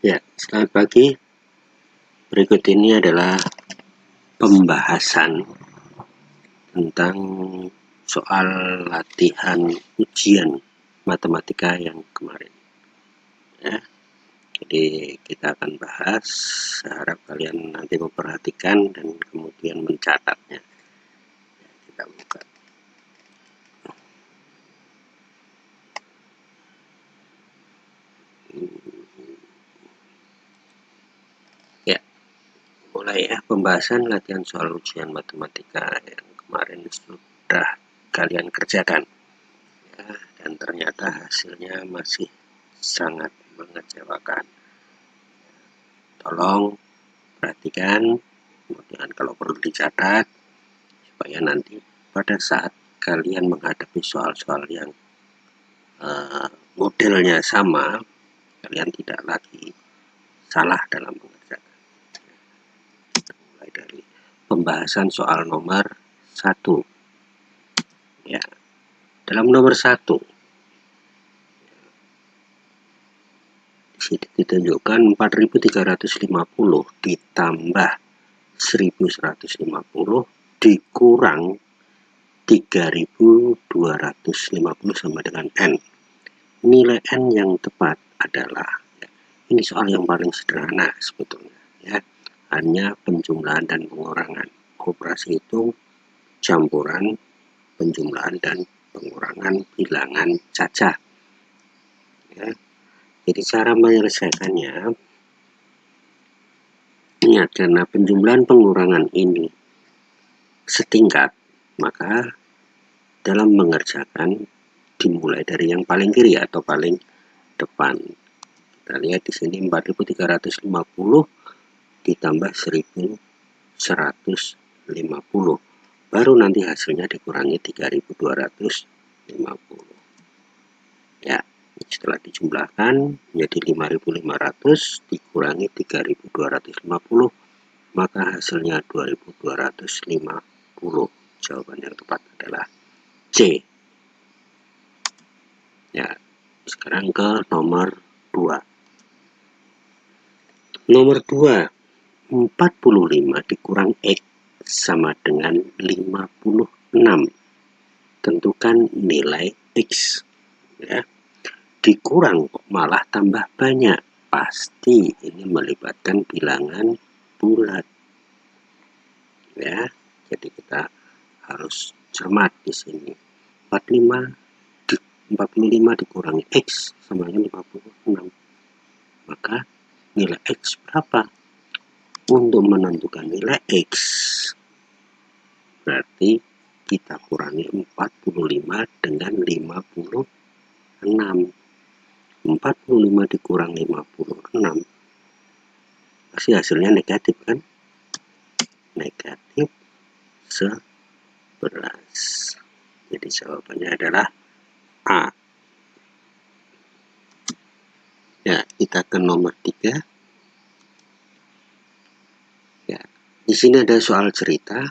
Ya, selamat pagi. Berikut ini adalah pembahasan tentang soal latihan ujian matematika yang kemarin. Ya, jadi kita akan bahas. Saya harap kalian nanti memperhatikan dan kemudian mencatatnya. Kita buka. Ya, mulai ya pembahasan latihan soal ujian matematika yang kemarin sudah kalian kerjakan. Ya, dan ternyata hasilnya masih sangat mengecewakan. Tolong perhatikan, kemudian kalau perlu dicatat, supaya nanti pada saat kalian menghadapi soal-soal yang modelnya sama, kalian tidak lagi salah dalam mengerjakan. Mulai dari pembahasan soal nomor 1. Ya, dalam nomor 1, ditunjukkan 4.350 ditambah 1.150 dikurang 3.250 sama dengan N. Nilai N yang tepat adalah, ya, ini soal yang paling sederhana sebetulnya, ya, hanya penjumlahan dan pengurangan. Operasi hitung campuran penjumlahan dan pengurangan bilangan cacah. Ya. Jadi cara menyelesaikannya, ingat, karena penjumlahan pengurangan ini setingkat, maka dalam mengerjakan dimulai dari yang paling kiri atau paling depan. Kita lihat di sini 4.350 ditambah 1.150. Baru nanti hasilnya dikurangi 3.250. Ya, setelah dijumlahkan menjadi 5.500 dikurangi 3.250, maka hasilnya 2.250. Jawaban yang tepat adalah C. Ya, sekarang ke nomor 2. Nomor 2, 45 dikurang X sama dengan 56. Tentukan nilai X. Ya. Dikurang malah tambah banyak. Pasti ini melibatkan bilangan bulat. Ya, jadi kita harus cermat di sini. 45 dikurangi X sama dengan 56. Maka nilai X berapa? Untuk menentukan nilai X, berarti kita kurangi 45 dengan 56. 45 dikurang 56, pasti hasilnya negatif kan? Negatif 11. Jadi jawabannya adalah A. Ya, kita ke nomor 3. Ya, di sini ada soal cerita.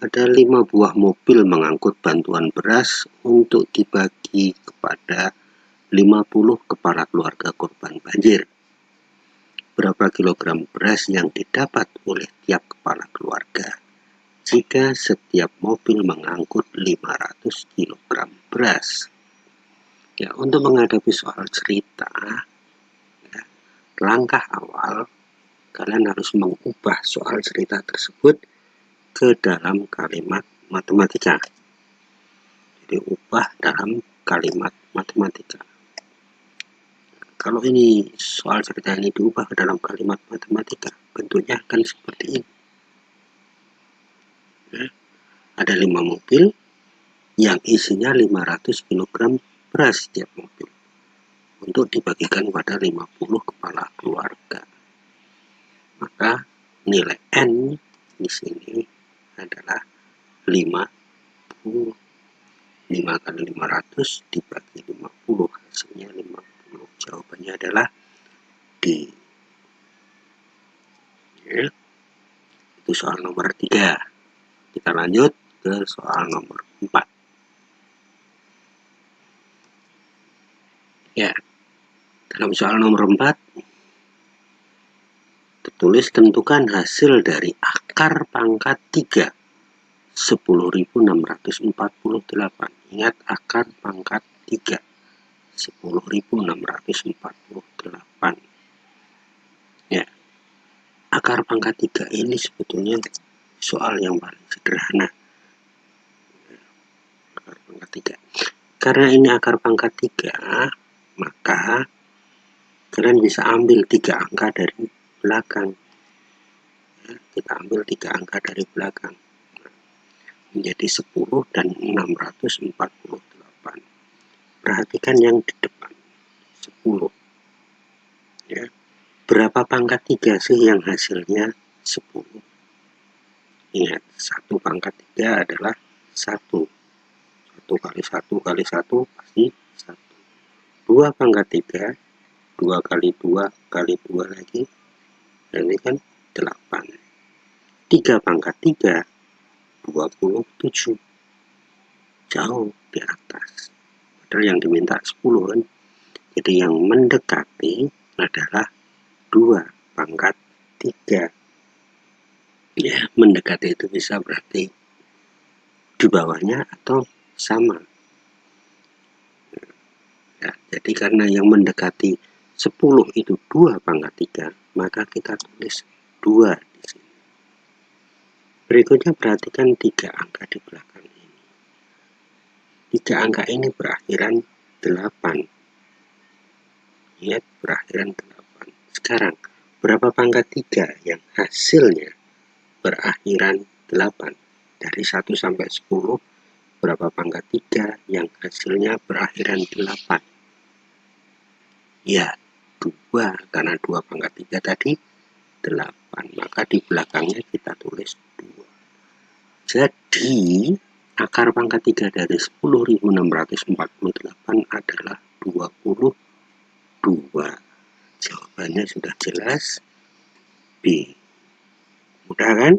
Ada 5 buah mobil mengangkut bantuan beras untuk dibagi kepada 50 kepala keluarga korban banjir. Berapa kilogram beras yang didapat oleh tiap kepala keluarga jika setiap mobil mengangkut 500 kg beras? Ya, untuk menghadapi soal cerita, ya, langkah awal kalian harus mengubah soal cerita tersebut ke dalam kalimat matematika. Jadi ubah dalam kalimat matematika. Kalau ini soal cerita ini diubah ke dalam kalimat matematika, bentuknya akan seperti ini. Ya, ada 5 mobil yang isinya 500 kg beras setiap mobil untuk dibagikan pada 50 kepala keluarga. Maka nilai N di sini adalah 50. 5 kali 500 dibagi 50, hasilnya 50. Jawabannya adalah D. Ya. Itu soal nomor 3. Kita lanjut ke soal nomor 4. Ya, dalam soal nomor 4 tulis tentukan hasil dari akar pangkat 3 10.648. Ingat akar pangkat 3 10.648. Ya, akar pangkat 3 ini sebetulnya soal yang paling sederhana. Akar pangkat 3. Karena ini akar pangkat 3, maka kalian bisa ambil 3 angka dari belakang. Ya, kita ambil 3 angka dari belakang. Menjadi 10 dan 648. Perhatikan yang di depan 10 ya. Berapa pangkat 3 sih yang hasilnya 10? Ingat, 1 pangkat 3 adalah 1. 1 kali 1 kali 1 pasti 1. 2 pangkat 3, 2 kali 2 kali 2 lagi, ini kan 8. 3 pangkat 3, 27. Jauh di atas. Padahal yang diminta 10 kan. Jadi yang mendekati adalah 2 pangkat 3. Ya, mendekati itu bisa berarti di bawahnya atau sama. Ya, jadi karena yang mendekati 10 itu 2 pangkat 3, maka kita tulis 2 di sini. Berikutnya perhatikan 3 angka di belakang ini. 3 angka ini berakhiran 8. Lihat, berakhiran 8. Sekarang, berapa pangkat 3 yang hasilnya berakhiran 8? Dari 1 sampai 10, berapa pangkat 3 yang hasilnya berakhiran 8? Ya, 2, karena 2 pangkat 3 tadi 8, maka di belakangnya kita tulis 2. Jadi, akar pangkat 3 dari 10.648 adalah 22. Jawabannya sudah jelas, B. Mudah kan?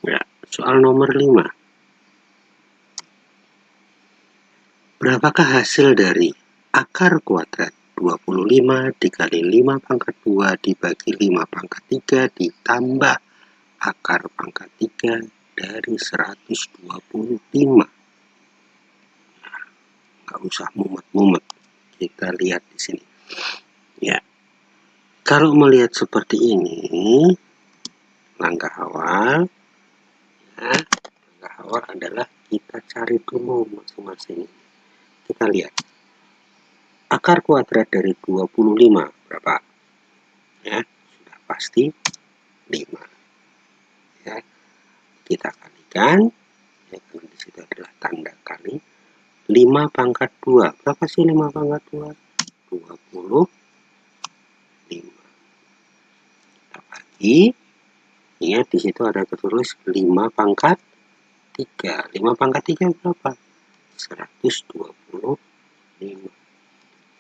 Ya, soal nomor 5. Berapakah hasil dari akar kuadrat 25 dikali 5 pangkat 2 dibagi 5 pangkat 3 ditambah akar pangkat 3 dari 125? Nah, nggak usah mumet-mumet. Kita lihat di sini. Ya, kalau melihat seperti ini, langkah awal adalah kita cari dulu masing-masing. Kita lihat akar kuadrat dari 25 berapa? Ya, sudah pasti 5. Ya, kita kalikan, ya, karena di situ adalah tanda kali. 5 pangkat 2, berapa sih 5 pangkat 2? 25. Kita bagi, ingat di situ ada tertulis 5 pangkat 3. 5 pangkat 3 berapa? 125.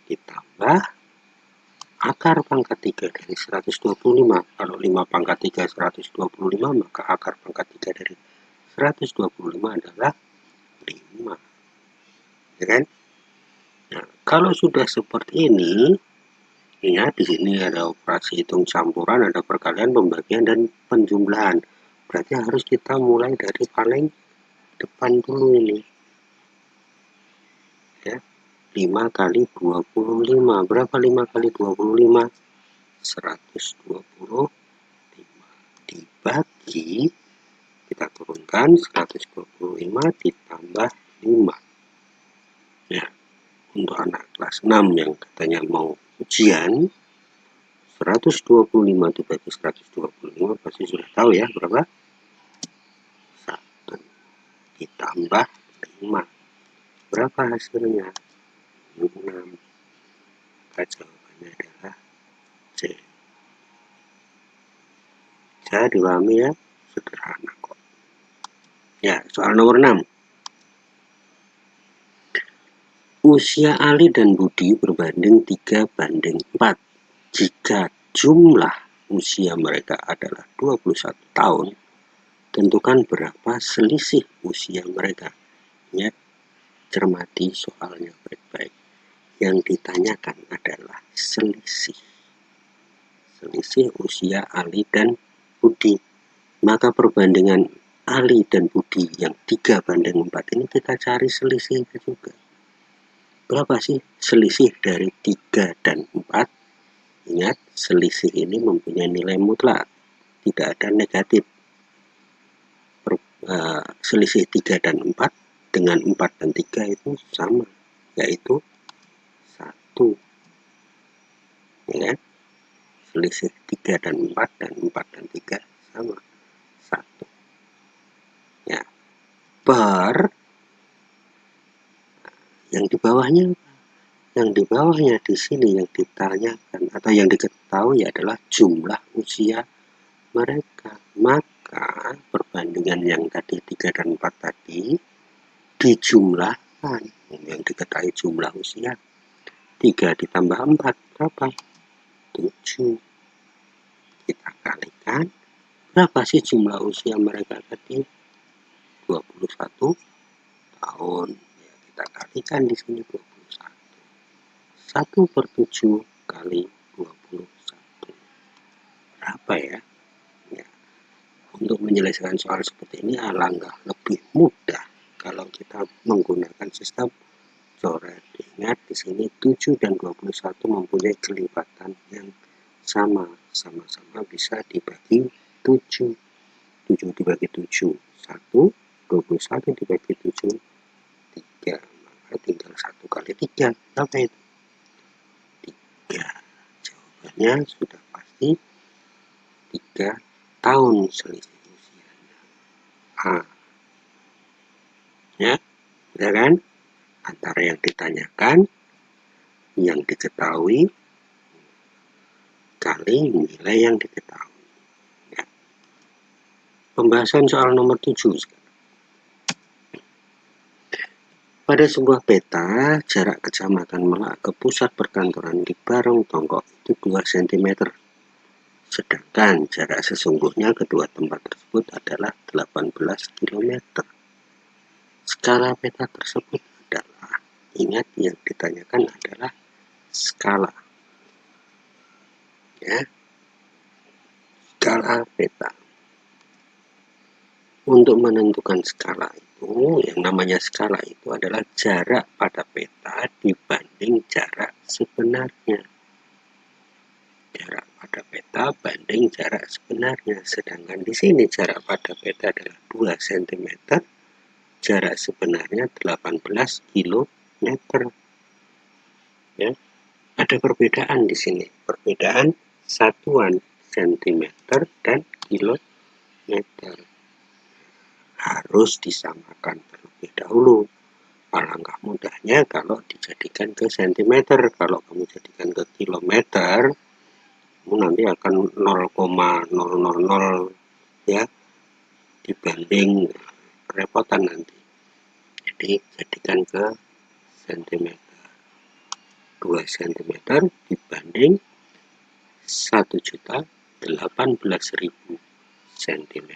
Ditambah akar pangkat 3 dari 125. Kalau 5 pangkat 3 125, maka akar pangkat 3 dari 125 adalah 5. Ya kan? Nah, kalau sudah seperti ini, ingat di sini ada operasi hitung campuran, ada perkalian, pembagian, dan penjumlahan. Berarti harus kita mulai dari paling depan dulu ini. Ya. 5 kali 25. Berapa 5 kali 25? 125. Dibagi, kita turunkan 125 ditambah 5. Ya, untuk anak kelas 6 yang katanya mau ujian, 125 dibagi 125 pasti sudah tahu ya berapa? 1 ditambah 5. Berapa hasilnya? 6. Maka jawabannya adalah C. Bisa dipahami ya? Sederhana kok. Ya, soal nomor 6. Usia Ali dan Budi berbanding 3:4. Jika jumlah usia mereka adalah 21 tahun, tentukan berapa selisih usia mereka. Ya, cermati soalnya baik-baik. Yang ditanyakan adalah selisih. selisih usia Ali dan Budi. Maka perbandingan Ali dan Budi yang 3:4 ini kita cari selisihnya juga. Berapa sih selisih dari 3 dan 4? Ingat, selisih ini mempunyai nilai mutlak, tidak ada negatif. Selisih 3 dan 4 dengan 4 dan 3 itu sama, yaitu 1. Ya kan? Selisih 3 dan 4 dan 4 dan 3 sama, 1. Ya, per yang di bawahnya. Yang di bawahnya di sini yang ditanyakan atau yang diketahui adalah jumlah usia mereka. Maka perbandingan yang tadi 3 dan 4 tadi dijumlahkan. Yang diketahui jumlah usia 3 ditambah 4 berapa? 7. Kita kalikan, berapa sih jumlah usia mereka tadi? 21 tahun. Ya, kita kalikan di sini 21. 1/7 kali 21. Berapa ya? Ya. Untuk menyelesaikan soal seperti ini alangkah lebih mudah kalau kita menggunakan sistem coret. Ingat di sini 7 dan 21 mempunyai kelipatan yang sama. Sama-sama bisa dibagi 7. 7 dibagi 7, 1. 21 dibagi 7, 3. Maka tinggal 1 kali 3. Berapa itu? 3. Jawabannya sudah pasti 3 tahun selisih usianya. Ya kan? Antara yang ditanyakan, yang diketahui, kali nilai yang diketahui. Ya. Pembahasan soal nomor 7 sekarang. Pada sebuah peta, jarak kecamatan Melak ke pusat perkantoran di Barong Tongkok itu 2 cm. Sedangkan jarak sesungguhnya kedua tempat tersebut adalah 18 km. Skala peta tersebut adalah, ingat yang ditanyakan adalah skala. Ya. Skala peta. Untuk menentukan skala itu, yang namanya skala itu adalah jarak pada peta dibanding jarak sebenarnya. Jarak pada peta banding jarak sebenarnya. Sedangkan di sini jarak pada peta adalah 2 cm. Jarak sebenarnya 18 km. Ya. Ada perbedaan di sini. Perbedaan satuan cm dan kilometer. Harus disamakan terlebih dahulu. Alangkah mudahnya kalau dijadikan ke cm. Kalau kamu jadikan ke kilometer, nanti akan 0,000 ya, dibanding kerepotan nanti. Jadi jadikan ke cm. 2 cm dibanding 1.018.000 cm.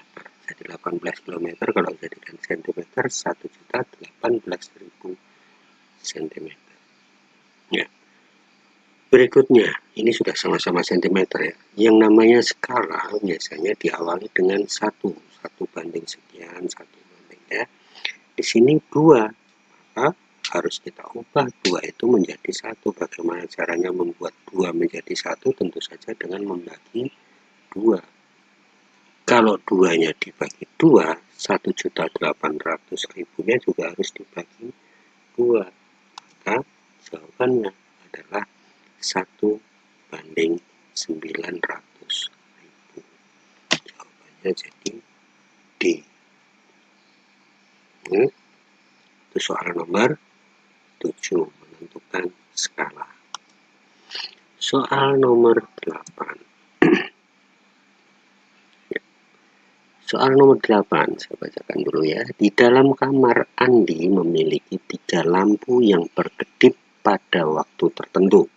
Jadi 18 km kalau jadikan cm, 1.018.000 cm. Ya. Berikutnya, ini sudah sama-sama cm ya. Yang namanya skala biasanya diawali dengan 1 banding sekian, 1 banding ya. Di sini 2, maka harus kita ubah 2 itu menjadi 1. Bagaimana caranya membuat 2 menjadi 1? Tentu saja dengan membagi 2. Kalau 2-nya dibagi 2, 1.800.000-nya juga harus dibagi 2. Maka jawabannya adalah 1 banding 900.000. Jawabannya jadi D. Itu soal nomor 7, menentukan skala. Soal nomor 8. Soal nomor 8, saya bacakan dulu ya. Di dalam kamar Andi memiliki 3 lampu yang berkedip pada waktu tertentu.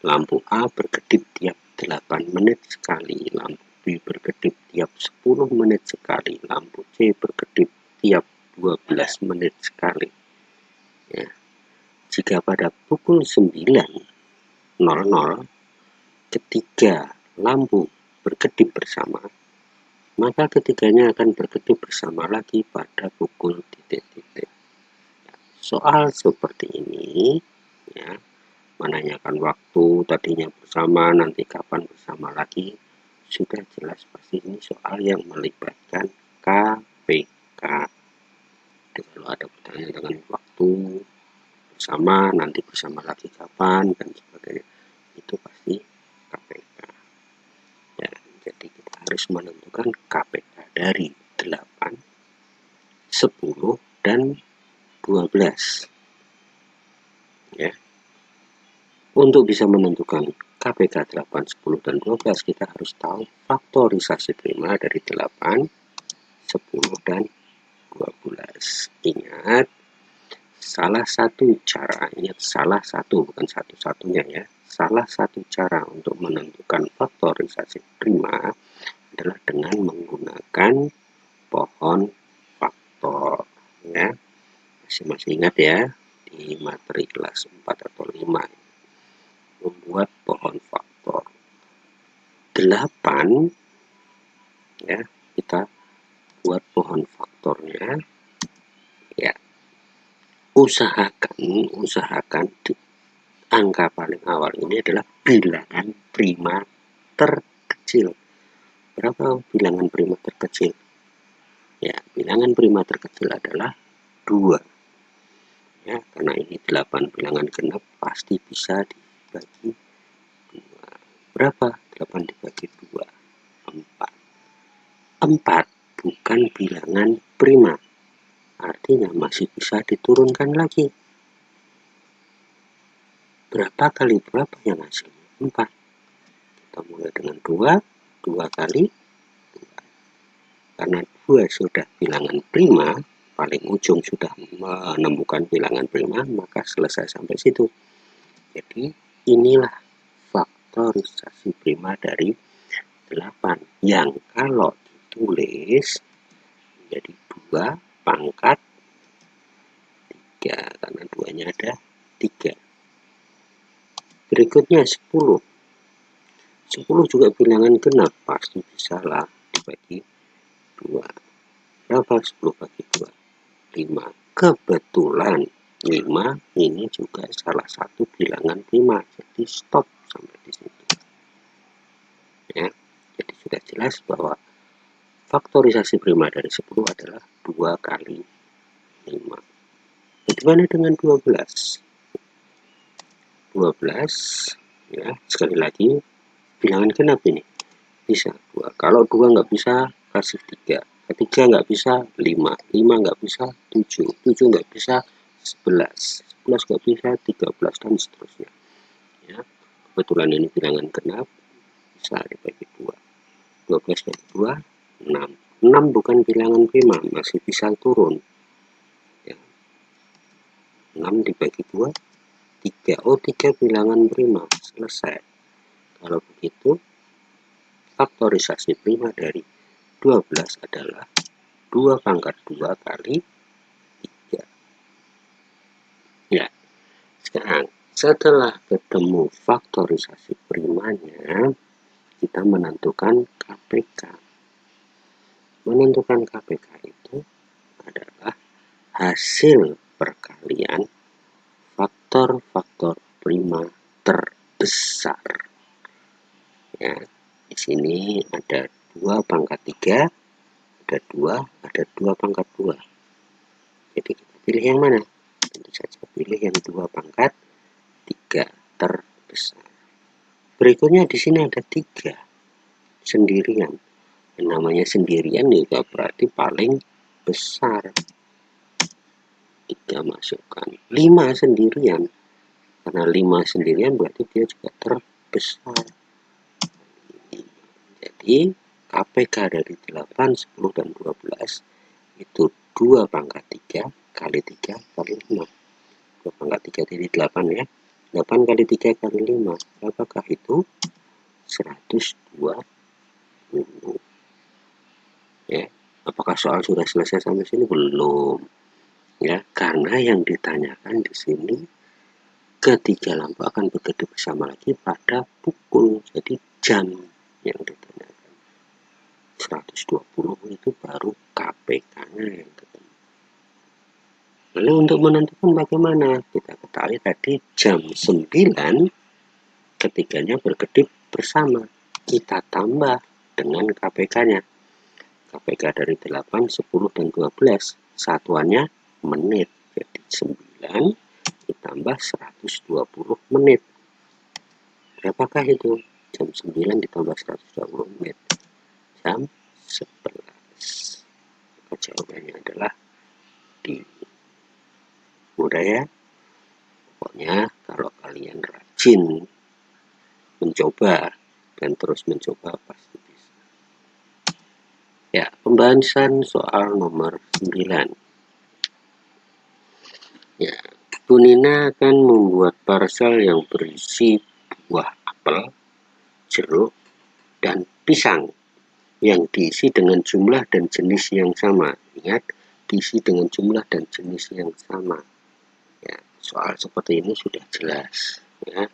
Lampu A berkedip tiap 8 menit sekali, lampu B berkedip tiap 10 menit sekali, lampu C berkedip tiap 12 menit sekali. Ya. Jika pada pukul 9.00 ketiga lampu berkedip bersama, maka ketiganya akan berkedip bersama lagi pada pukul titik-titik. Soal seperti ini, ya, menanyakan waktu, tadinya bersama, nanti kapan bersama lagi, sudah jelas pasti ini soal yang melibatkan KPK. Jadi kalau ada pertanyaan dengan waktu bersama, nanti bersama lagi kapan, dan sebagainya, itu pasti KPK. Ya, jadi kita harus menentukan KPK dari 8, 10, dan 12. Ya. Untuk bisa menentukan KPK 8, 10, dan 12, kita harus tahu faktorisasi prima dari 8, 10, dan 12. Ingat, salah satu cara, bukan satu-satunya ya, salah satu cara untuk menentukan faktorisasi prima adalah dengan menggunakan pohon faktor. Ya, masih ingat ya, di materi kelas 4 atau 5, membuat pohon faktor 8, ya, kita buat pohon faktornya, ya, usahakan di angka paling awal ini adalah bilangan prima terkecil. Berapa bilangan prima terkecil? Ya, bilangan prima terkecil adalah 2. Ya, karena ini 8 bilangan genap, pasti bisa dibagi 2. Berapa 8 dibagi 2? 4. 4 bukan bilangan prima, artinya masih bisa diturunkan lagi. Berapa kali berapa yang hasilnya? 4. Kita mulai dengan 2 kali 2. Karena 2 sudah bilangan prima, paling ujung sudah menemukan bilangan prima, maka selesai sampai situ. Jadi inilah faktorisasi prima dari 8, yang kalau ditulis menjadi 2 pangkat 3, karena 2-nya ada 3. Berikutnya 10. 10 juga bilangan genap, pasti bisa lah dibagi 2. Berapa 10 bagi 2? 5. Kebetulan 5 ini juga salah satu bilangan prima, jadi stop sampai di situ. Ya, jadi sudah jelas bahwa faktorisasi prima dari 10 adalah 2 kali 5. Bagaimana dengan 12? 12, ya, sekali lagi bilangan genap ini. Bisa 2. Kalau 2 nggak bisa, kasih 3. Ketiga nggak bisa, 5. 5 nggak bisa, 7. 7 nggak bisa, 11. 11 nggak bisa, 13, dan seterusnya. Ya, kebetulan ini bilangan genap, bisa dibagi 2. 12 bagi 2, 6. 6 bukan bilangan prima, masih bisa turun. Ya. 6 dibagi 2, 3. Oh, 3 bilangan prima, selesai. Kalau begitu, faktorisasi prima dari 12 adalah 2 pangkat 2 kali 3. Ya, sekarang setelah ketemu faktorisasi primanya, kita menentukan KPK. Menentukan KPK itu adalah hasil perkalian faktor-faktor prima terbesar. Ya, di sini ada 2 pangkat 3, ada 2, ada 2 pangkat 2. Jadi kita pilih yang mana? Tentu saja pilih yang 2 pangkat 3 terbesar. Berikutnya di sini ada 3 sendirian. Yang namanya sendirian juga berarti paling besar. 3 masukkan. 5 sendirian. Karena 5 sendirian berarti dia juga terbesar. Jadi KPK dari 8, 10, dan 12 itu 2 pangkat 3 kali 3 kali 5. 2 pangkat 3 dari 8 ya. 8 kali 3 kali 5. Apakah itu? 120. Ya. Apakah soal sudah selesai sampai sini? Belum. Ya, karena yang ditanyakan di sini ketiga lampu akan bekerja bersama lagi pada pukul, jadi jam. yang ditanyakan. 120 itu baru KPK-nya yang ketemu. Lalu untuk menentukan bagaimana? Kita ketahui tadi jam 9 ketiganya berkedip bersama. Kita tambah dengan KPK-nya. KPK dari 8, 10, dan 12. Satuannya menit. Jadi 9 ditambah 120 menit. Berapakah itu? Jam 9 ditambah 120 menit. Jam 11. Jawabannya adalah D. Mudah ya? Pokoknya kalau kalian rajin mencoba dan terus mencoba pasti bisa. Ya, pembahasan soal nomor 9. Ya, Bu Nina akan membuat parcel yang berisi buah apel, jeruk, dan pisang yang diisi dengan jumlah dan jenis yang sama. Ingat, diisi dengan jumlah dan jenis yang sama. Ya, soal seperti ini sudah jelas ya,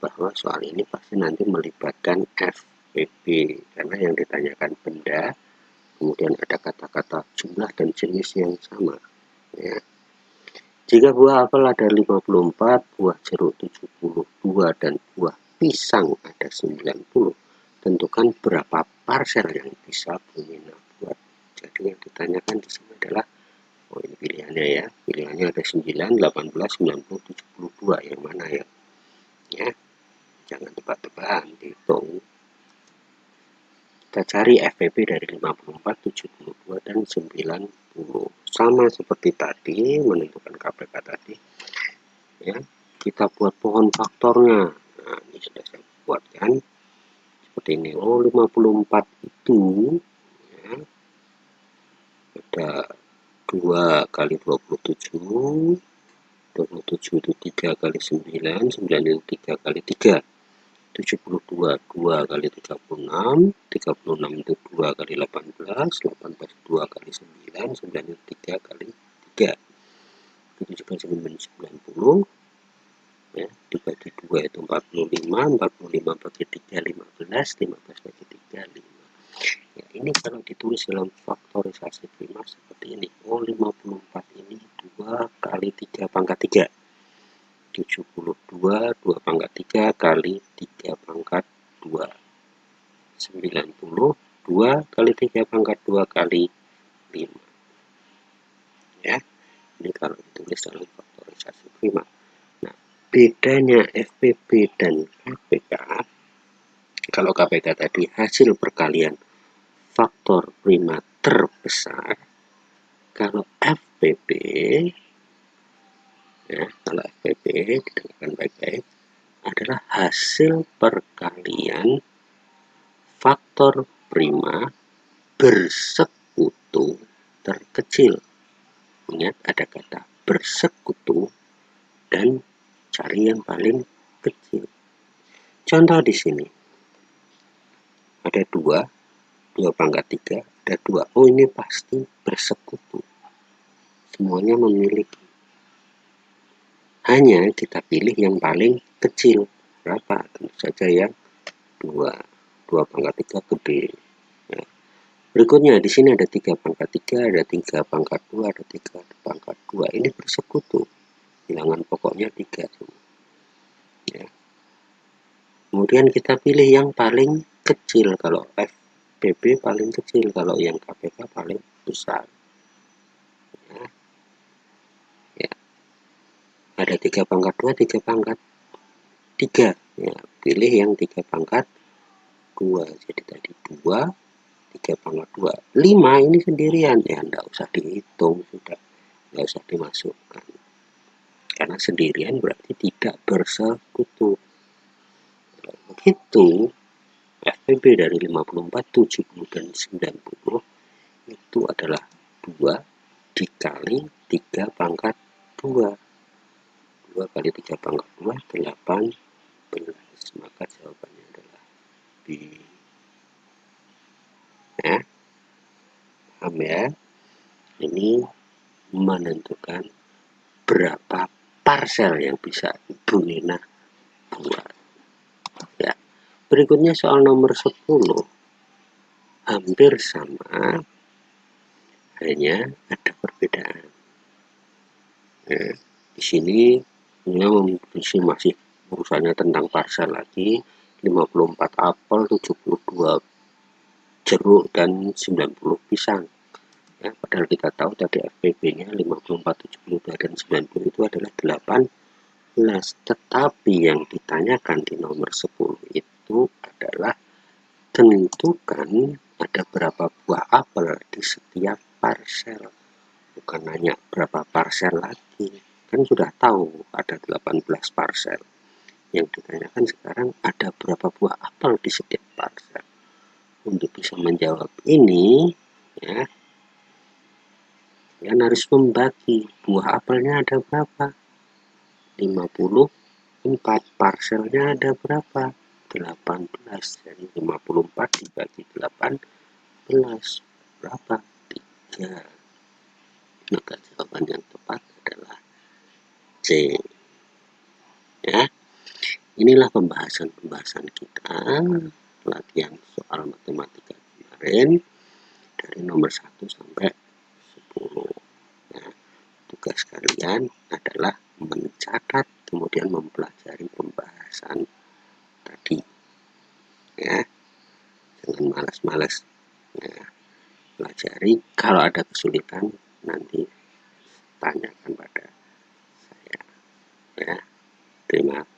bahwa soal ini pasti nanti melibatkan FPP karena yang ditanyakan benda, kemudian ada kata-kata jumlah dan jenis yang sama ya. Jika buah apel ada 54, buah jeruk 72, dan buah pisang ada 90, tentukan berapa parcel yang bisa Bu Nina buat. Jadi yang ditanyakan di sini adalah, oh ini pilihannya ya, pilihannya ada 9, 18, 90, 72, yang mana ya? Ya, jangan tebak-tebakan, dihitung. Kita cari FPP dari 54, 72, dan 90. Sama seperti tadi, menentukan KPK tadi. Ya, kita buat pohon faktornya. Nah, ini sudah saya buatkan. Seperti ini. Oh, 54 itu ya, ada 2 kali 27. 27 itu 3 kali 9. 9 itu 3 kali 3. 72, 2 kali 36, 36 itu 2 kali 18, 18 2 kali 9, 9 itu 3 kali 3, itu juga 90, ya, dibagi 2 itu 45, 45 bagi 3, 15, 15 bagi 3, 5. Ya, ini kalau ditulis dalam faktorisasi prima seperti ini, oh 54 ini 2 kali 3 pangkat 3, 72, 2 pangkat 3 kali 3 pangkat 2, 90, 2 kali 3 pangkat 2 kali 5. Ya, ini kalau ditulis dalam faktorisasi prima. Nah, bedanya FPP dan KPK, kalau KPK tadi hasil perkalian faktor prima terbesar, kalau FPP, ya, kalau FPP didengarkan baik-baik, adalah hasil perkalian faktor prima bersekutu terkecil. Ingat ada kata bersekutu dan cari yang paling kecil. Contoh di sini ada 2 pangkat 3, ada 2. Oh, ini pasti bersekutu. Semuanya memiliki. Hanya kita pilih yang paling kecil. Berapa? Tentu saja yang 2. 2 pangkat 3 gede. Ya. Berikutnya di sini ada 3 pangkat 3, ada 3 pangkat 2, ada 3 pangkat 2. Ini bersekutu. Bilangan pokoknya 3 semua. Ya. Kemudian kita pilih yang paling kecil. Kalau FPP paling kecil, kalau yang KPK paling besar. Ya. Ya. Ada 3 pangkat 2, 3 pangkat 3. Ya, pilih yang 3 pangkat 2. Jadi tadi 2, 3 pangkat 2. 5 ini sendirian. Ya, enggak usah dihitung, sudah. Enggak usah dimasukkan. Karena sendirian berarti tidak bersekutu. Kalau begitu, FPP dari 54, 70, dan 90 itu adalah 2 dikali 3 pangkat 2. 2 kali 3 pangkat 2, 18. Maka jawabannya adalah B. Ya, paham ya? Ini menentukan berapa parcel yang bisa Ibu Nina buat. Ya, Berikutnya soal nomor 10. Hampir sama, hanya ada perbedaan. Nah, di sini masih urusannya tentang parcel lagi. 54 apel, 72 jeruk, dan 90 pisang. Ya, padahal kita tahu tadi FPB-nya 54, 72, dan 90 itu adalah 18. Tetapi yang ditanyakan di nomor 10 itu adalah tentukan ada berapa buah apel di setiap parcel. Bukan nanya berapa parcel lagi. Kan sudah tahu ada 18 parcel. Yang ditanyakan sekarang ada berapa buah apel di setiap parcel. Untuk bisa menjawab ini, ya, kalian harus membagi buah apelnya ada berapa. 54, parcelnya ada berapa? 18. Jadi 54 dibagi 18 berapa? 3. Maka jawaban yang tepat adalah C. Ya, inilah pembahasan kita latihan soal matematika kemarin dari nomor 1 sampai 10. Nah, tugas kalian adalah mencatat kemudian mempelajari pembahasan tadi. Ya, jangan malas-malas. Ya, pelajari. Kalau ada kesulitan nanti tanyakan pada saya. Ya, terima kasih.